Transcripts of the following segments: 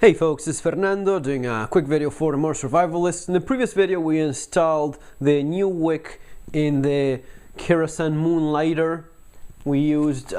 Hey folks, it's Fernando doing a quick video for the more survivalists. In the previous video we installed the new wick in the KeroSun Moonlighter. We used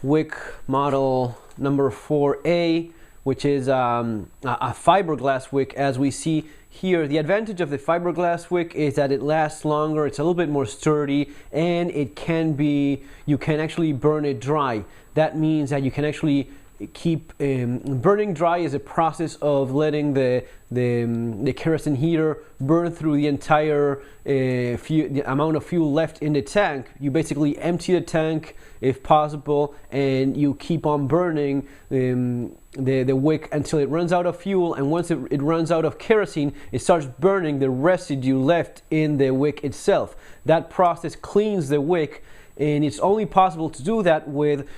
wick model number 4A, which is a fiberglass wick. As we see here, the advantage of the fiberglass wick is that it lasts longer, it's a little bit more sturdy, and you can actually burn it dry. That means that you can actually keep burning dry is a process of letting the kerosene heater burn through the entire the amount of fuel left in the tank. You basically empty the tank if possible, and you keep on burning the wick until it runs out of fuel, and once it runs out of kerosene, it starts burning the residue left in the wick itself. That process cleans the wick, and it's only possible to do that with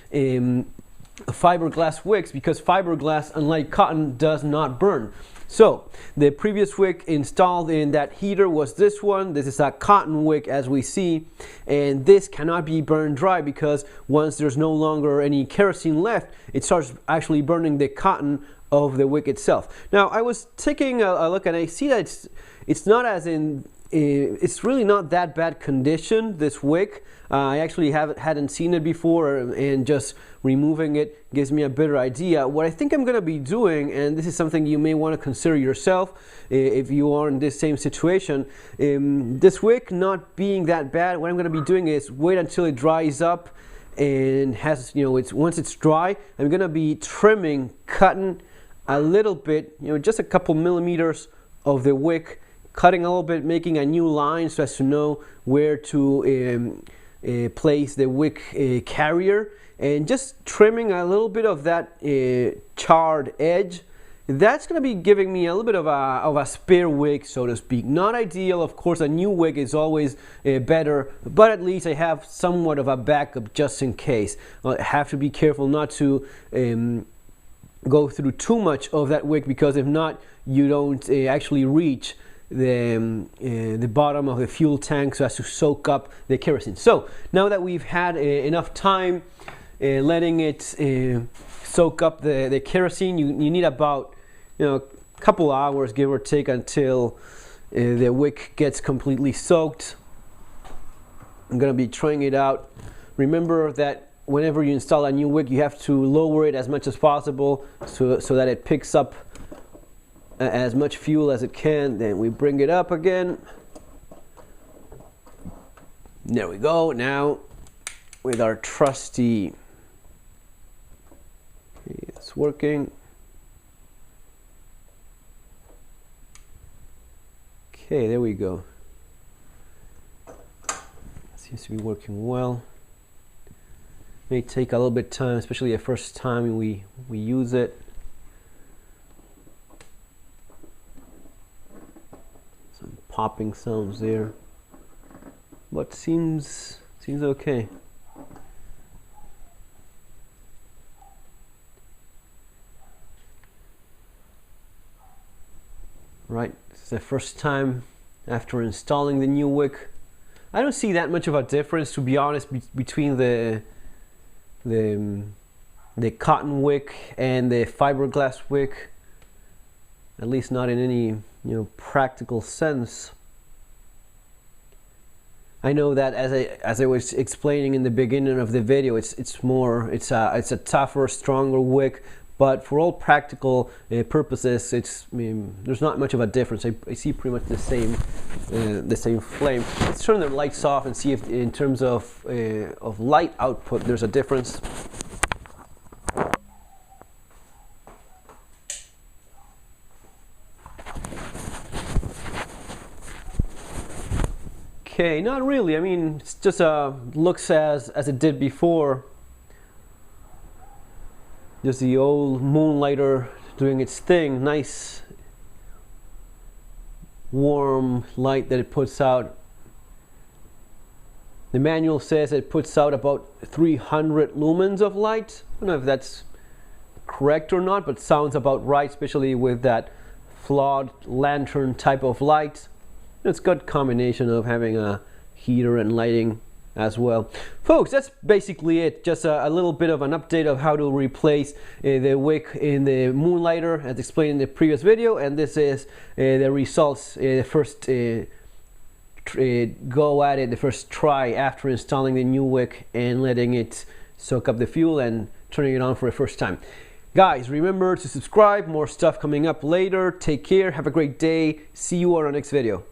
fiberglass wicks, because fiberglass, unlike cotton, does not burn. So the previous wick installed in that heater was this one. This is a cotton wick, as we see, and this cannot be burned dry because once there's no longer any kerosene left, it starts actually burning the cotton of the wick itself. Now I was taking a look and I see that it's not as in it's really not that bad condition, this wick. I actually hadn't seen it before, and just removing it gives me a better idea. What I think I'm going to be doing, and this is something you may want to consider yourself if you are in this same situation, this wick not being that bad, what I'm going to be doing is wait until it dries up and has, once it's dry, I'm going to be cutting a little bit, just a couple millimeters of the wick, cutting a little bit, making a new line so as to know where to place the wick carrier, and just trimming a little bit of that charred edge. That's going to be giving me a little bit of a spare wick, so to speak. Not ideal, of course. A new wick is always better, but at least I have somewhat of a backup just in case. I have to be careful not to go through too much of that wick, because if not, you don't actually reach the bottom of the fuel tank so as to soak up the kerosene. So now that we've had enough time letting it soak up the kerosene, you need about a couple hours, give or take, until the wick gets completely soaked. I'm going to be trying it out. Remember that whenever you install a new wick, you have to lower it as much as possible so that it picks up as much fuel as it can. Then we bring it up again. There we go. Now with our trusty, it's working. Okay, there we go. Seems to be working well. May take a little bit of time, especially the first time we use it. Some popping sounds there, but seems okay. Right, this is the first time after installing the new wick. I don't see that much of a difference, to be honest, between the cotton wick and the fiberglass wick. At least not in any practical sense. I know that as I was explaining in the beginning of the video, it's a tougher, stronger wick, but for all practical purposes, there's not much of a difference. I see pretty much the same flame. Let's turn the lights off and see if, in terms of light output, there's a difference. Okay, not really. I mean, it's just looks as it did before. Just the old Moonlighter doing its thing. Nice warm light that it puts out. The manual says it puts out about 300 lumens of light. I don't know if that's correct or not, but sounds about right, especially with that flawed lantern type of light. It's a good combination of having a heater and lighting as well. Folks, that's basically it. Just a little bit of an update of how to replace the wick in the Moonlighter as explained in the previous video, and this is the results, the first go at it, the first try after installing the new wick and letting it soak up the fuel and turning it on for the first time. Guys, remember to subscribe. More stuff coming up later. Take care. Have a great day. See you on our next video.